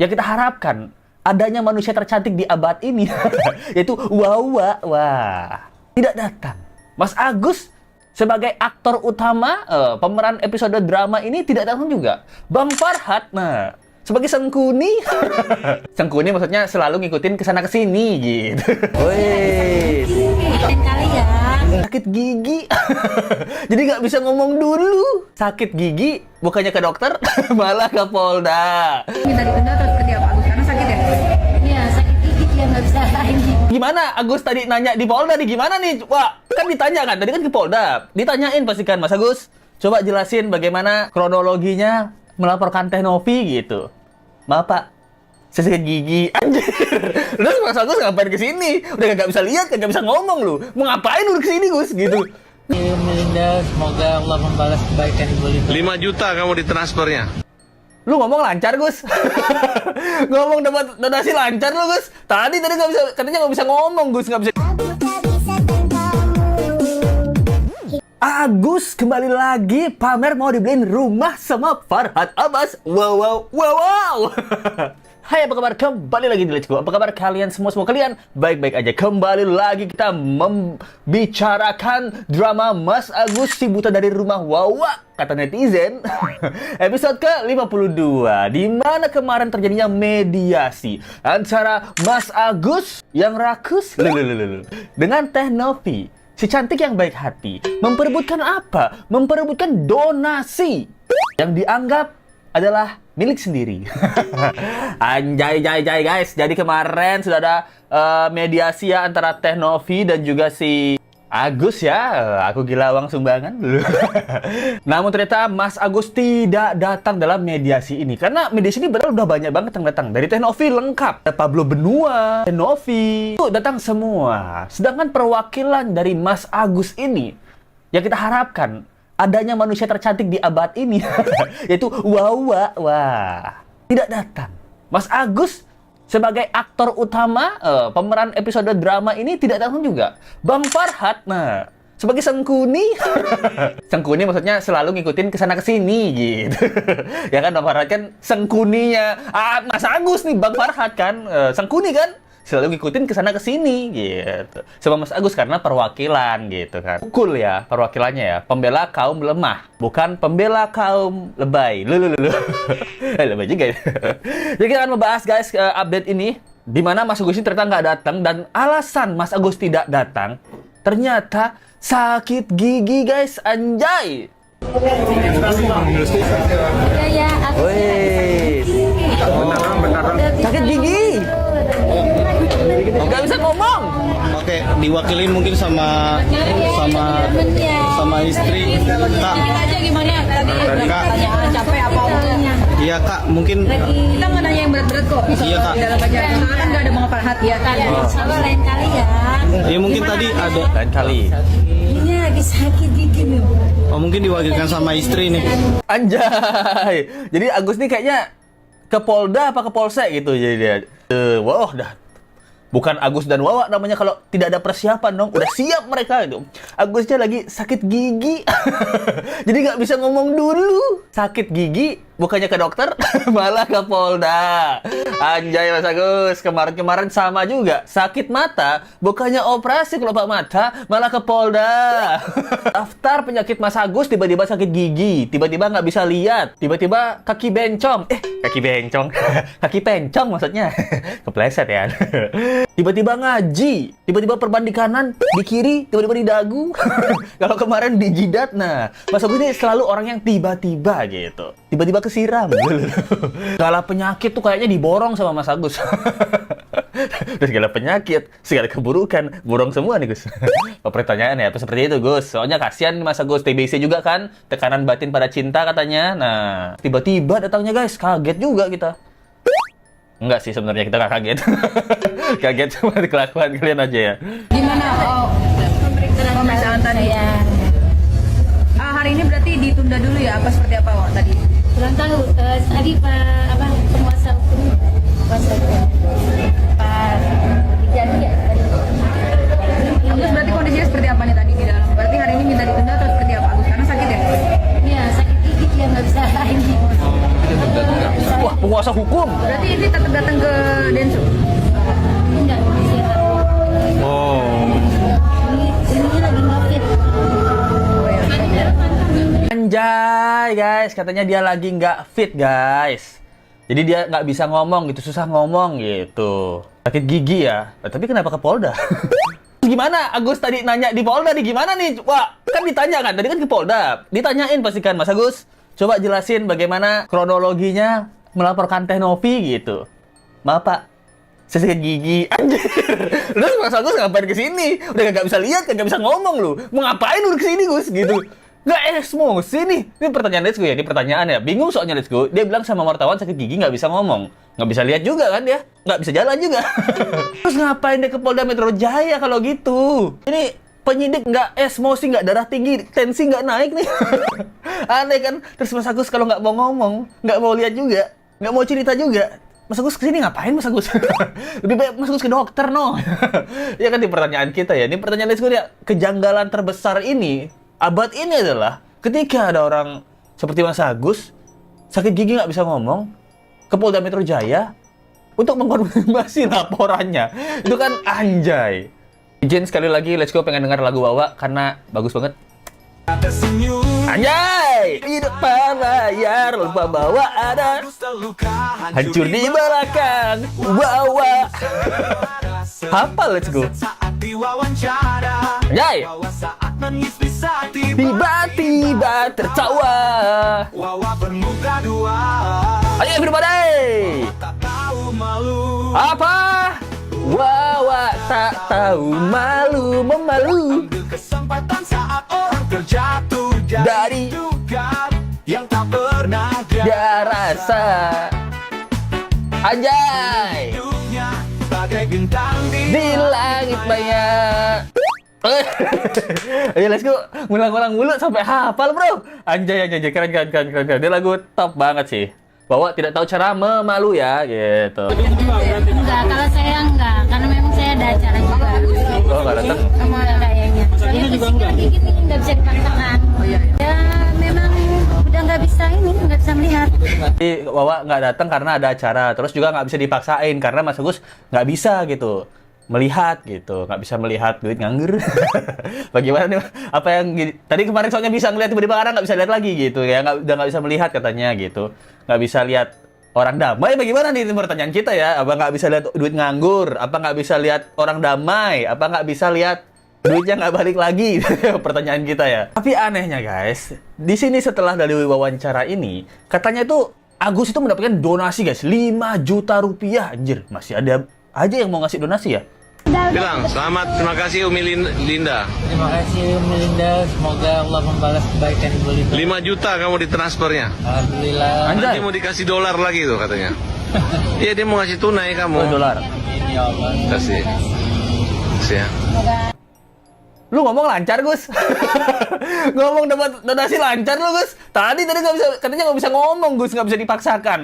Yang kita harapkan adanya manusia tercantik di abad ini yaitu Wawa. Wah, tidak datang. Mas Agus sebagai aktor utama pemeran episode drama ini tidak datang juga. Bang Farhat, nah, sebagai Sengkuni. Sengkuni maksudnya selalu ngikutin kesana kesini gitu. Woi, kali ya. sakit gigi. Jadi nggak bisa ngomong dulu. Sakit gigi bukannya ke dokter, malah ke Polda. Minta ditunda atau seperti apa Agus? Karena sakit ya? Iya, sakit gigi dia nggak bisa ini. Gimana Agus tadi nanya di Polda nih, gimana nih? Wah, kan ditanya kan, tadi kan ke Polda. Ditanyain pastikan, Mas Agus, coba jelasin bagaimana kronologinya melaporkan Teh Novi gitu. Maaf Pak, saya sakit gigi. Anjir. Terus Mas Agus ngapain kesini? Udah kagak bisa lihat, kagak bisa ngomong lu. Mau ngapain lu kesini Gus? Gitu. Melinda, semoga Allah membalas kebaikan Ibu Linda. 5 juta kamu ditransfernya. Lu ngomong lancar Gus. Ngomong dapat donasi lancar lu Gus. Tadi nggak bisa, katanya nggak bisa ngomong Gus, nggak bisa. Agus kembali lagi pamer mau dibeliin rumah sama Farhat Abbas. Wow. Hai, apa kabar? Kembali lagi di Let's Go. Apa kabar kalian semua kalian? Baik-baik aja. Kembali lagi kita membicarakan drama Mas Agus si buta dari rumah Wawa, kata netizen. Episode ke-52, di mana kemarin terjadinya mediasi antara Mas Agus yang rakus dengan Teh Novi, si cantik yang baik hati. Memperebutkan apa? Memperebutkan donasi yang dianggap adalah milik sendiri. Anjay guys. Jadi kemarin sudah ada mediasi ya antara Teh Novi dan juga si Agus ya. Aku gila uang sumbangan. Namun ternyata Mas Agus tidak datang dalam mediasi ini. Karena mediasi ini benar udah banyak banget yang datang. Dari Teh Novi lengkap. Ada Pablo Benua, Teh Novi, itu datang semua. Sedangkan perwakilan dari Mas Agus ini yang kita harapkan adanya manusia tercantik di abad ini yaitu Wawa. Wah, tidak datang. Mas Agus sebagai aktor utama pemeran episode drama ini tidak datang juga. Bang Farhat, nah, sebagai Sengkuni. Sengkuni maksudnya selalu ngikutin kesana kesini gitu. Ya kan, Bang Farhat kan Sengkuninya Mas Agus nih, Bang Farhat kan Sengkuni kan selalu ngikutin kesana kesini gitu sama Mas Agus karena perwakilan gitu kan. Cool ya perwakilannya ya, pembela kaum lemah, bukan pembela kaum lebay. Lebay juga ya. Jadi kita akan membahas guys update ini, di mana Mas Agus ini ternyata nggak datang, dan alasan Mas Agus tidak datang ternyata sakit gigi guys. Anjay. Ya, aku Sakit gigi. Nggak bisa ngomong. Oke, diwakilin mungkin sama istri. Kak, Aja gimana tadi? Kak. Capek apa waktunya? Iya Kak, mungkin Kita nggak nanya yang berat-berat kok. Iya, Kak. Di dalam aja. Karena kan nggak ada Bang Farhat ya. sama lain kali ya. ya mungkin tadi ada. Lain kali. Ini lagi sakit gigi nih. Oh, mungkin diwakilkan sama istri nih. Anjay. Jadi Agus nih kayaknya ke Polda apa ke Polsek gitu jadi dia. Wah, dah. Bukan Agus dan Wawa namanya kalau tidak ada persiapan dong. Udah siap mereka itu. Agusnya lagi sakit gigi. Jadi nggak bisa ngomong dulu. Sakit gigi bukannya ke dokter, malah ke Polda. Anjay Mas Agus, kemarin-kemarin sama juga. Sakit mata, bukannya operasi kelopak mata, malah ke Polda. Daftar penyakit Mas Agus, tiba-tiba sakit gigi, tiba-tiba nggak bisa lihat, tiba-tiba kaki bencong. Kaki bencong. Kaki pencong maksudnya. Kepleset ya. Tiba-tiba ngaji, tiba-tiba perban di kanan, di kiri, tiba-tiba di dagu. Kalau kemarin di jidat, nah Mas Agus ini selalu orang yang tiba-tiba gitu. Tiba-tiba kesiram. Segala penyakit tuh kayaknya diborong sama Mas Agus. Dan segala penyakit, segala keburukan, borong semua nih Gus. Pertanyaan ya, seperti itu Gus. Soalnya kasihan Mas Agus, TBC juga kan, tekanan batin pada cinta katanya. Nah, tiba-tiba datangnya guys, kaget juga kita. Enggak sih sebenarnya kita nggak kaget. Kaget cuma kelakuan kalian aja ya. Gimana? Pemeriksaan tadi. Ya. Hari ini berarti ditunda dulu ya? Apa seperti apa Wak tadi? Kurang tahu. Tadi Pak penguasa hukum Pak Rijani ya tadi. Agus berarti kondisinya seperti apa nih tadi di dalam? Berarti hari ini minta ditunda atau seperti apa Agus? Karena sakit ya? Iya, sakit gigi dia nggak bisa ini. Wah, penguasa hukum. Berarti ini tetap datang ke Densu? Enggak bisa. Oh. Ini lagi ngefit. Anjay guys, katanya dia lagi nggak fit guys. Jadi dia nggak bisa ngomong gitu, susah ngomong gitu. Sakit gigi ya. Tapi kenapa ke Polda? Gimana? Agus tadi nanya di Polda nih, gimana nih? Wah, kan ditanya kan, tadi kan ke Polda. Ditanyain pasti kan, Mas Agus. Coba jelasin bagaimana kronologinya melaporkan Teh Novi gitu. Maaf Pak, saya sakit gigi. Anjir. Terus Mas Agus ngapain kesini? Udah nggak bisa lihat, nggak bisa ngomong lu. Mau ngapain lu kesini Gus? Gitu. Nggak emosi nih. Ini pertanyaan Let's Go ya, ini pertanyaan ya. Bingung soalnya Let's Go. Dia bilang sama wartawan sakit gigi nggak bisa ngomong. Nggak bisa lihat juga kan dia. Nggak bisa jalan juga. Terus ngapain dia ke Polda Metro Jaya kalau gitu? Ini penyidik nggak emosi, nggak darah tinggi, tensi nggak naik nih. Aneh kan? Terus Mas Agus kalau nggak mau ngomong, nggak mau lihat juga, nggak mau cerita juga. Mas Agus kesini ngapain Mas Agus? Lebih baik Mas Agus ke dokter no. Ya kan di pertanyaan kita ya. Ini pertanyaan Let's Go ya. Kejanggalan terbesar ini abad ini adalah ketika ada orang seperti Mas Agus sakit gigi nggak bisa ngomong ke Polda Metro Jaya untuk mengkonfirmasi laporannya. Itu kan anjay. Izin sekali lagi Let's Go pengen dengar lagu Wawa karena bagus banget. Anjay! Di depan layar lupa bawa ada hancur di belakang Wawa. Apa Let's Go? Anjay! Tiba-tiba tertawa. Ayo everybody! Apa? Wawa tak tahu malu memalu. Kesempatan saat orang terjatuh dari yang tak pernah dia rasa. Anjay! hidupnya bagai bintang Di langit banyak. Ayo Let's Go, ngulang-ngulang mulu sampai hafal bro. Anjay, keren. Dia lagu top banget sih. Bahwa tidak tahu cara memalu ya, gitu. Enggak, kalau saya enggak, karena memang saya ada acara juga. Oh, nggak datang? Sama kayaknya. Saya kesini lagi gini, nggak bisa dipaksakan. Ya, memang udah nggak bisa ini, nggak bisa melihat. Jadi Wawa nggak datang karena ada acara. Terus juga nggak bisa dipaksain karena Mas Agus nggak bisa gitu melihat gitu, nggak bisa melihat duit nganggur. Bagaimana nih? Apa yang tadi kemarin soalnya bisa ngeliat tiba-tiba sekarang nggak bisa lihat lagi gitu ya, udah nggak bisa melihat katanya gitu, nggak bisa lihat orang damai. Bagaimana nih, itu pertanyaan kita ya? Apa nggak bisa lihat duit nganggur? Apa nggak bisa lihat orang damai? Apa nggak bisa lihat duitnya nggak balik lagi? Pertanyaan kita ya. Tapi anehnya guys, di sini setelah dari wawancara ini katanya tuh Agus itu mendapatkan donasi guys 5 juta rupiah. Anjir, masih ada aja yang mau ngasih donasi ya. Bilang, selamat, terima kasih Umi Linda. Terima kasih Umi Linda, semoga Allah membalas kebaikan Ibu Linda. 5 juta kamu ditransfernya. Alhamdulillah. Anjay. Nanti mau dikasih dolar lagi tuh katanya. Iya, dia mau ngasih tunai kamu. Oh, dolar. Ini ya Allah. Kasih. Kasih ya. Lu ngomong lancar, Gus. Ngomong dapat donasi lancar lu, Gus. Tadi nggak bisa, katanya nggak bisa ngomong, Gus, nggak bisa dipaksakan.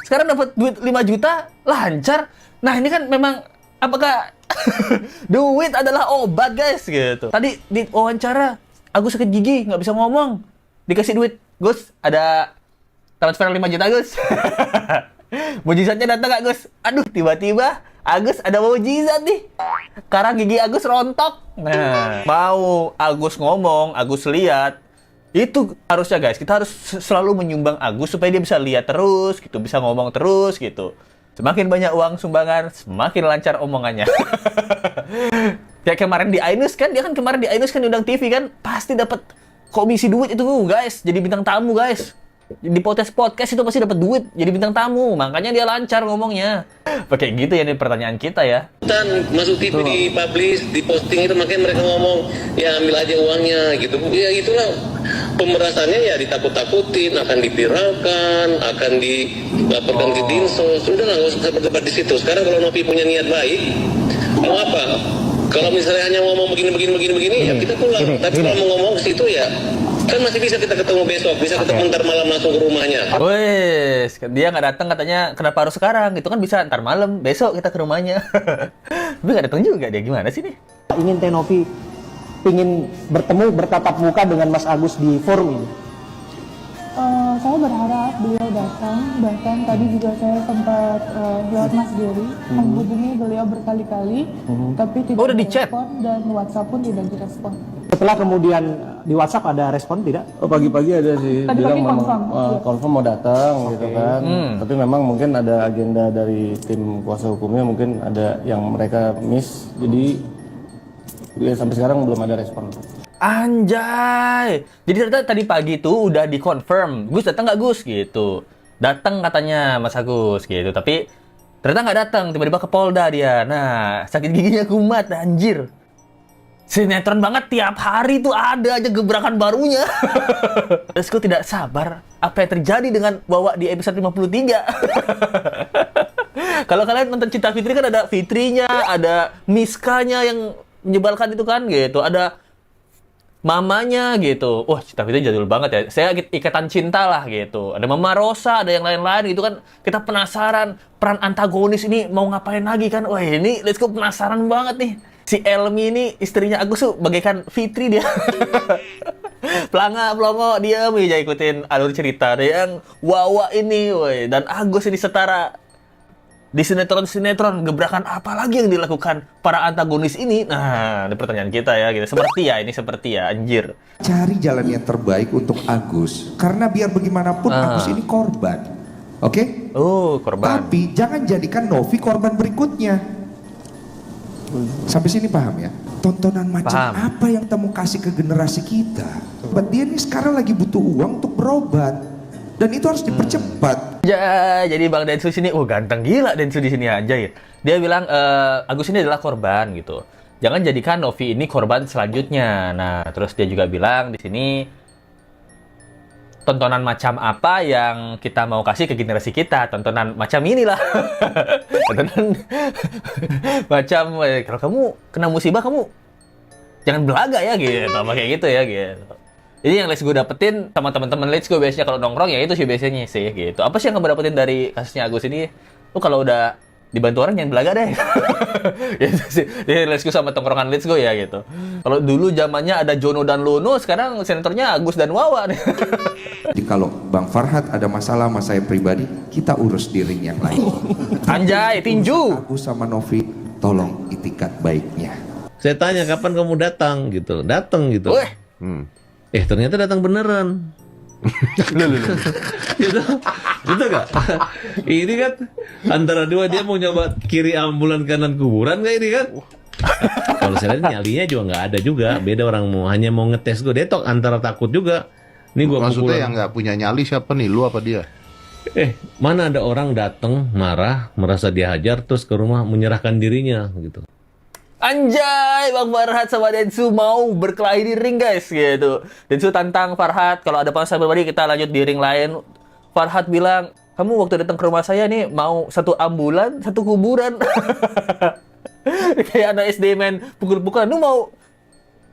Sekarang dapat duit 5 juta, lancar. Nah, ini kan memang apakah duit adalah obat, guys, gitu. Tadi di wawancara Agus sakit gigi, nggak bisa ngomong. Dikasih duit, Gus, ada transfer 5 juta, Gus. Mujizatnya datang nggak, Gus? Aduh, tiba-tiba Agus ada mujizat nih. Sekarang gigi Agus rontok. Nah, mau Agus ngomong, Agus lihat, itu harusnya guys, kita harus selalu menyumbang Agus supaya dia bisa lihat terus, gitu, bisa ngomong terus, gitu. Semakin banyak uang sumbangan, semakin lancar omongannya. Kayak kemarin di Ainus kan, dia kan kemarin di Ainus kan diundang TV kan, pasti dapat komisi duit itu guys, jadi bintang tamu guys. Di podcast itu pasti dapat duit jadi bintang tamu, makanya dia lancar ngomongnya. Pakai gitu ya, ini pertanyaan kita ya. Masuk TV di publish, di posting itu, makanya mereka ngomong ya ambil aja uangnya gitu. Ya itulah pemerasannya, ya ditakut-takutin, akan dipiralkan, akan dilaporkan ke Dinsos. Sudah nggak usah berdebat di situ. Sekarang kalau Novi punya niat baik, mau apa? Kalau misalnya hanya ngomong begini, ya kita pulang. Tapi kalau mau ngomong ke situ ya kan masih bisa kita ketemu besok, bisa ketemu ntar malam langsung ke rumahnya. Wes, dia nggak datang katanya, kenapa harus sekarang? Itu kan bisa ntar malam, besok kita ke rumahnya. Tapi nggak datang juga, dia gimana sih nih? Ingin Teh Novi ingin bertemu bertatap muka dengan Mas Agus di forum ini? Saya berharap beliau datang, bahkan tadi juga saya sempat lewat Mas Geri menghubungi beliau berkali-kali, tapi tidak udah di chat? direspon dan WhatsApp pun tidak direspon. Setelah kemudian di WhatsApp ada respon tidak? Oh, pagi-pagi ada sih, Tadi bilang pagi memang confirm. confirm mau datang gitu kan. Tapi memang mungkin ada agenda dari tim kuasa hukumnya, mungkin ada yang mereka miss, jadi ya, sampai sekarang belum ada respon. Anjay. Jadi ternyata tadi pagi tuh udah dikonfirm. Gus datang nggak Gus gitu. Datang katanya Mas Agus gitu. Tapi ternyata nggak datang. Tiba-tiba ke Polda dia. Nah, sakit giginya kumat anjir. Sinetron banget, tiap hari tuh ada aja gebrakan barunya. Lesko tidak sabar apa yang terjadi dengan Wawa di episode 53. Kalau kalian nonton Cinta Fitri kan ada Fitrinya, ada Miskanya yang menyebalkan itu kan gitu. Ada mamanya gitu. Wah, Cinta Fitri jadul banget ya. Saya Ikatan Cinta lah gitu. Ada Mama Rosa, ada yang lain-lain gitu kan. Kita penasaran peran antagonis ini mau ngapain lagi kan. Wah, ini let's go penasaran banget nih. Si Elmi ini istrinya Agus tuh bagaikan Fitri dia. Pelongo dia aja ikutin alur cerita. Ada yang Wawa ini, woy. Dan Agus ini setara. Di sinetron-sinetron, gebrakan apa lagi yang dilakukan para antagonis ini? Nah, ini pertanyaan kita ya. Gitu. Seperti ya, anjir. Cari jalan yang terbaik untuk Agus. Karena biar bagaimanapun Agus ini korban. Oke? Oh, korban. Tapi jangan jadikan Novi korban berikutnya. Sampai sini paham ya? Tontonan macam apa yang kamu kasih ke generasi kita? Buat dia nih sekarang lagi butuh uang untuk berobat. Dan itu harus dipercepat. Ya, jadi Bang Densu sini, ganteng gila Densu di sini aja ya. Dia bilang Agus ini adalah korban gitu. Jangan jadikan Novi ini korban selanjutnya. Nah, terus dia juga bilang di sini tontonan macam apa yang kita mau kasih ke generasi kita? Tontonan macam inilah. Tontonan macam kalau kamu kena musibah kamu jangan belaga ya gitu, apa kayak gitu ya gitu. Jadi yang Let's Go dapetin sama teman-teman Let's Go biasanya kalau nongkrong ya itu sih biasanya sih gitu. Apa sih yang kamu dapetin dari kasusnya Agus ini? Kalau udah dibantu orang jangan belaga deh. Gitu sih. Jadi Let's Go sama tongkrongan Let's Go ya gitu. Kalau dulu zamannya ada Jono dan Lono, sekarang senternya Agus dan Wawa nih. Jadi kalau Bang Farhat ada masalah sama saya pribadi, kita urus di ring yang lain. Anjay, tinju. Agus sama Novi, tolong itikat baiknya. Saya tanya kapan kamu datang gitu. Datang gitu. Ternyata datang beneran. Gitu gak? Ini kan antara dua dia mau nyoba kiri ambulan kanan kuburan gak ini kan? Kalau saya lihat nyalinya juga nggak ada juga. Beda orang mau hanya mau ngetes gue. Dia antara takut juga. Nih gua maksudnya yang nggak punya nyali siapa nih? Lu apa dia? Mana ada orang datang marah, merasa dihajar terus ke rumah menyerahkan dirinya gitu. Anjay, Bang Farhat sama Densu mau berkelahi di ring guys gitu. Densu tantang Farhat, kalau ada masalah pribadi kita lanjut di ring lain. Farhat bilang, kamu waktu datang ke rumah saya nih mau satu ambulan, satu kuburan. Kayak anak SD main pukul-pukulan. Lu mau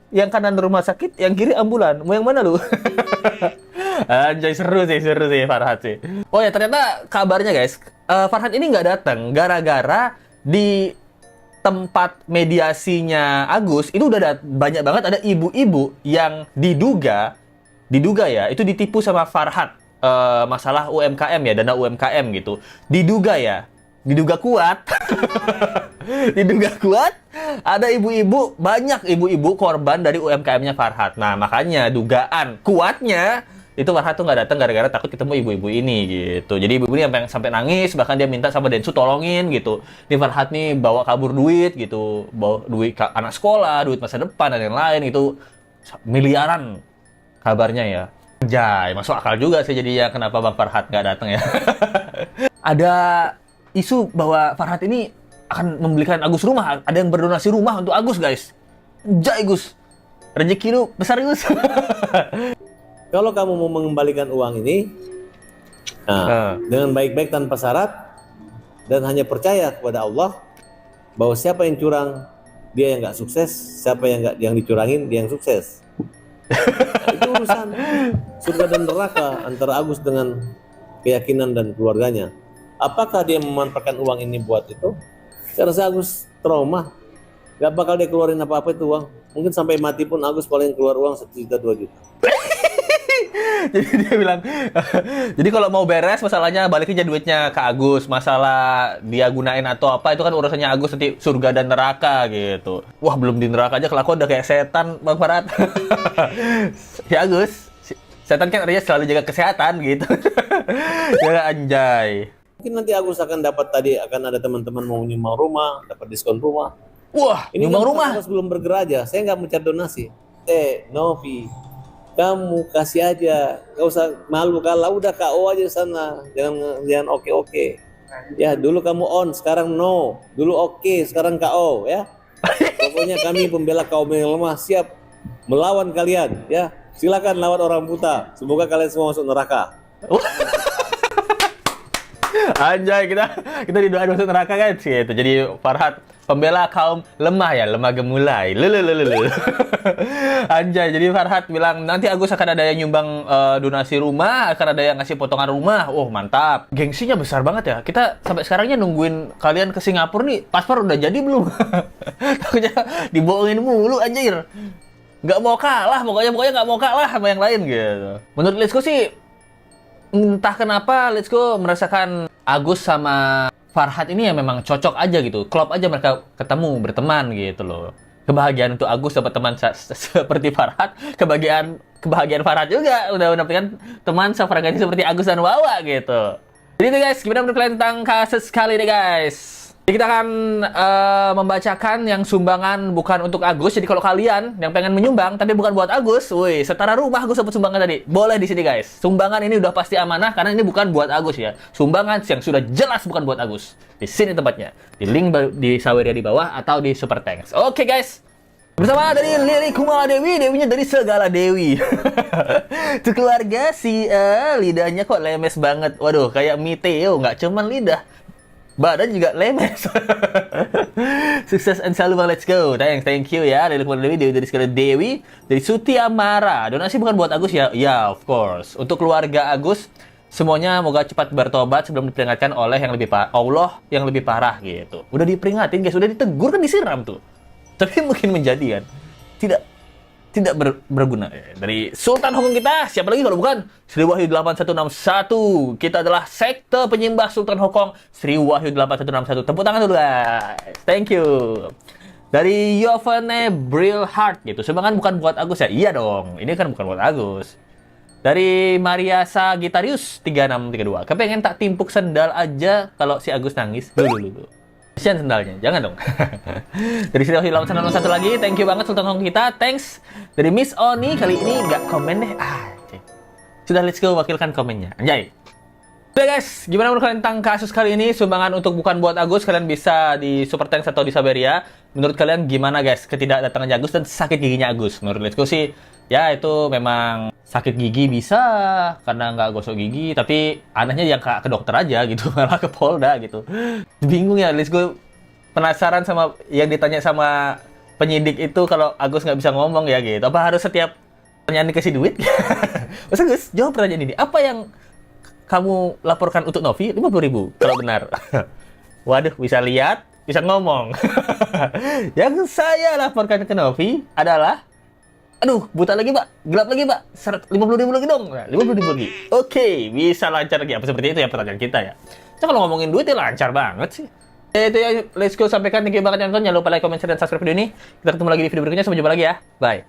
yang kanan rumah sakit, yang kiri ambulan. Mau yang mana lu? Anjay, seru sih Farhat sih. Oh ya, ternyata kabarnya guys, Farhat ini nggak datang gara-gara di tempat mediasinya Agus itu udah banyak banget ada ibu-ibu yang diduga ya itu ditipu sama Farhat masalah UMKM ya, dana UMKM gitu. Diduga kuat. Diduga kuat ada ibu-ibu, banyak ibu-ibu korban dari UMKM-nya Farhat. Nah, makanya dugaan kuatnya itu Farhat tuh nggak datang gara-gara takut ketemu ibu-ibu ini gitu. Jadi ibu ini sampai nangis, bahkan dia minta sama Densu tolongin gitu. Ini Farhat nih bawa kabur duit gitu, bawa duit anak sekolah, duit masa depan dan yang lain itu miliaran kabarnya ya. Anjay, masuk akal juga sih jadinya kenapa Bang Farhat nggak datang ya. Ada isu bahwa Farhat ini akan membelikan Agus rumah, ada yang berdonasi rumah untuk Agus guys. Anjay Gus, rezeki lu besar Gus. Kalau kamu mau mengembalikan uang ini dengan baik-baik tanpa syarat dan hanya percaya kepada Allah bahwa siapa yang curang dia yang nggak sukses, siapa yang dicurangin dia yang sukses. Itu urusan surga dan neraka antara Agus dengan keyakinan dan keluarganya. Apakah dia memanfaatkan uang ini buat itu? Saya rasa Agus trauma, nggak bakal dia keluarin apa-apa itu uang. Mungkin sampai mati pun Agus paling keluar uang 1 juta 2 juta. Jadi dia bilang, jadi kalau mau beres masalahnya balikin aja duitnya ke Agus. Masalah dia gunain atau apa itu kan urusannya Agus, nanti surga dan neraka gitu. Wah, belum di neraka aja kelakuan udah kayak setan, Bang Farhat. Si Agus, setan kan artinya selalu jaga kesehatan gitu. Ya anjay. Mungkin nanti Agus akan dapat tadi, akan ada teman-teman mau nyumbang rumah, dapat diskon rumah. Wah, Ini nyumbang kan rumah. Agus belum bergerak aja, saya nggak mencari donasi. Novi, kamu kasih aja, nggak usah malu, kalau udah KO aja sana, jangan oke. Ya dulu kamu on, sekarang no, dulu oke, sekarang KO ya. Pokoknya kami pembela kaum yang lemah siap melawan kalian ya. Silakan lawan orang buta, semoga kalian semua masuk neraka. Anjay, kita didoain masuk neraka kan sih itu. Jadi Farhat pembela kaum lemah ya, lemah gemulai. Anjay, jadi Farhat bilang nanti Agus akan ada yang nyumbang donasi rumah, akan ada yang ngasih potongan rumah. Oh, mantap. Gengsinya besar banget ya. Kita sampai sekarangnya nungguin kalian ke Singapura nih. Paspor udah jadi belum? Takutnya dibohongin mulu anjir. Nggak mau kalah, pokoknya nggak mau kalah sama yang lain gitu. Menurut Let's Go sih, entah kenapa Let's Go merasakan Agus sama Farhat ini ya memang cocok aja gitu. Klop aja mereka ketemu, berteman gitu loh. Kebahagiaan untuk Agus dapat teman seperti Farhat, kebahagiaan Farhat juga udah mendapatkan teman sefrekuensi seperti Agus dan Wawa gitu. Jadi itu guys, gimana menurut kalian tentang kasus kali ini guys? Jadi kita akan membacakan yang sumbangan bukan untuk Agus. Jadi kalau kalian yang pengen menyumbang tapi bukan buat Agus, woi, setara rumah Agus dapat sumbangan tadi. Boleh di sini guys. Sumbangan ini udah pasti amanah karena ini bukan buat Agus ya. Sumbangan yang sudah jelas bukan buat Agus. Di sini tempatnya. Di link di Saweria di bawah atau di Super Thanks. Oke guys. Bersama dari Lili Kumala Dewi, Dewinya dari segala Dewi. Itu keluarga si lidahnya kok lemes banget. Waduh, kayak Miteo, nggak cuman lidah. Badan juga lemes. Sukses and selalu bang, let's go. Thank you ya dari Kumala Dewi, dari segala Dewi, dari Suti Amara. Donasi bukan buat Agus ya? Ya, of course. Untuk keluarga Agus, semuanya moga cepat bertobat sebelum diperingatkan oleh yang lebih Allah yang lebih parah gitu. Udah diperingatin guys, udah ditegur kan, disiram tuh. Tapi mungkin menjadi kan tidak berguna. Dari Sultan Hongkong kita, siapa lagi kalau bukan Sri Wahyu 8161. Kita adalah sekte penyembah Sultan Hongkong, Sri Wahyu 8161. Tepuk tangan dulu guys. Thank you. Dari Yovane Brilhart gitu. Sumbangan bukan buat Agus ya? Iya dong. Ini kan bukan buat Agus. Dari Maria Sagitarius 3632. Kepengen tak timpuk sendal aja kalau si Agus nangis. Dulu. Kasihan sendalnya, jangan dong. Dari Sri Wahyu 8161 lagi, thank you banget Sultan Hong kita, thanks. Dari Miss Oni, kali ini nggak komen deh. Sudah, let's go wakilkan komennya, anjay. Oke guys, gimana menurut kalian tentang kasus kali ini? Sumbangan untuk bukan buat Agus, kalian bisa di Super Thanks atau di Saweria. Menurut kalian gimana guys, ketidakdatangannya Agus dan sakit giginya Agus? Menurut Let's Go sih, ya itu memang sakit gigi bisa karena nggak gosok gigi, tapi anehnya yang ke dokter aja gitu, malah ke Polda gitu. Bingung ya, Let's Go penasaran sama yang ditanya sama penyidik itu kalau Agus nggak bisa ngomong ya gitu. Apa harus setiap pertanyaan dikasih duit? Mas Agus, jawab pertanyaan ini. Apa yang kamu laporkan untuk Novi? 50.000 kalau benar. Waduh, bisa lihat, bisa ngomong. Yang saya laporkan ke Novi adalah, aduh, buta lagi pak, gelap lagi pak, 50.000 lagi dong. Nah, 50.000 lagi. Oke, bisa lancar lagi. Apa seperti itu ya pertanyaan kita ya. Nah, kalau ngomongin duit ya lancar banget sih. Itu ya, Let's Go sampaikan. Thank you banget yang nonton. Jangan lupa like, comment, share, dan subscribe video ini. Kita ketemu lagi di video berikutnya. Sampai jumpa lagi ya. Bye.